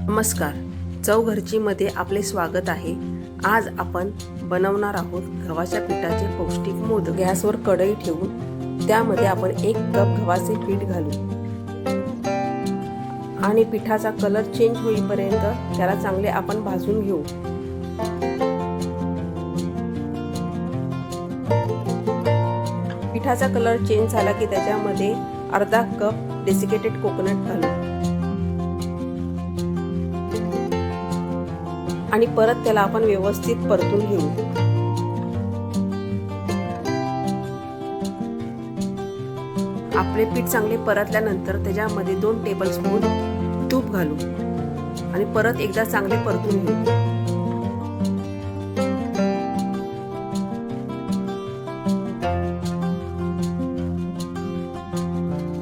नमस्कार, चव घरची मध्ये आपले स्वागत आहे। आज आपण बनवणार आहोत गव्हाच्या पिठाचे पौष्टिक मोदक। गॅसवर कढई ठेवून त्यामध्ये आपण 1 कप गव्हाचे पीठ घालू आणि पिठाचा कलर चेंज होईपर्यंत त्याला चांगले आपण भाजून घेऊ। पिठाचा कलर चेंज झाला की त्याच्यामध्ये अर्धा कप डेसिकेटेड कोकोनट घालू आणि परत त्याला आपण व्यवस्थित परतून घेऊ। आपले पीठ चांगले परतल्यानंतर त्याच्यामध्ये 2 टेबलस्पून तूप घालू आणि परत एकदा चांगले परतून घेऊ।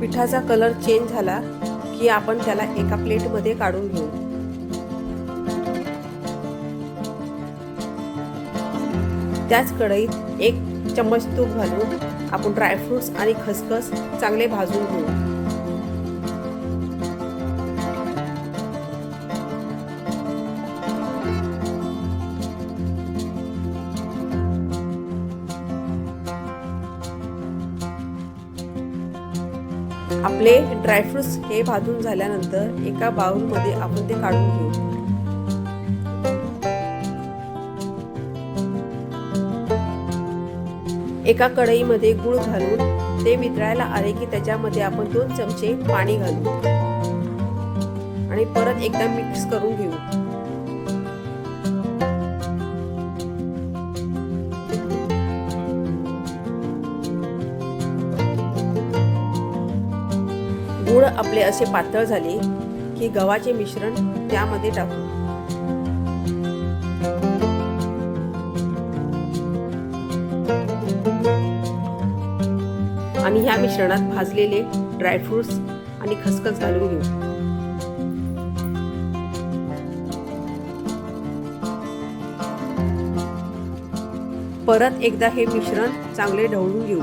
पिठाचा कलर चेंज झाला की आपण त्याला एका प्लेटमध्ये काढून घेऊ। त्याच कढईत 1 चम्मच तूप घालून आपण ड्रायफ्रुट्स आणि खसखस चांगले भाजून घेऊ। आपले ड्रायफ्रुट्स हे भाजून झाल्यानंतर एका बाउलमध्ये आपण ते काढून घेऊ। एका कढईमध्ये गूळ घालून ते वितळायला आले की त्याच्यामध्ये आपण 2 चमचे पाणी घालू आणि परत एकदा मिक्स करून घेऊ। गूळ आपले असे पातळ झाले की गव्हाचे मिश्रण त्यामध्ये टाकू आणि ह्या मिश्रणात भाजलेले ड्रायफ्रुट्स आणि खसखस घालून घेऊ। परत एकदा हे मिश्रण चांगले ढवळून घेऊ।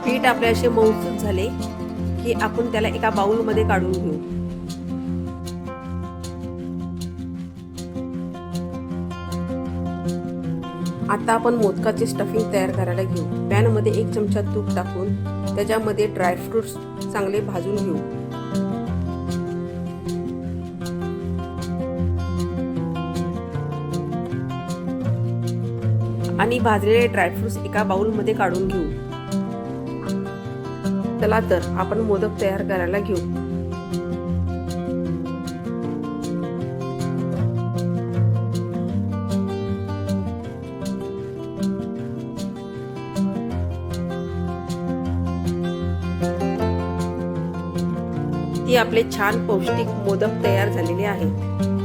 पीठ आपले असे मऊसूत झाले की आपण त्याला एका बाउल मध्ये काढून घेऊ। आता आपण मोदकाचे स्टफिंग तयार करायला घेऊ। पॅन मध्ये 1 चमचा तूप टाकून त्याच्यामध्ये ड्रायफ्रुट्स चांगले भाजून घेऊ आणि भाजलेले ड्रायफ्रुट्स एका बाउल मध्ये काढून घेऊ। चला तर आपण मोदक तयार करायला घेऊ। ती आपले छान पौष्टिक मोदक तयार झालेले आहेत।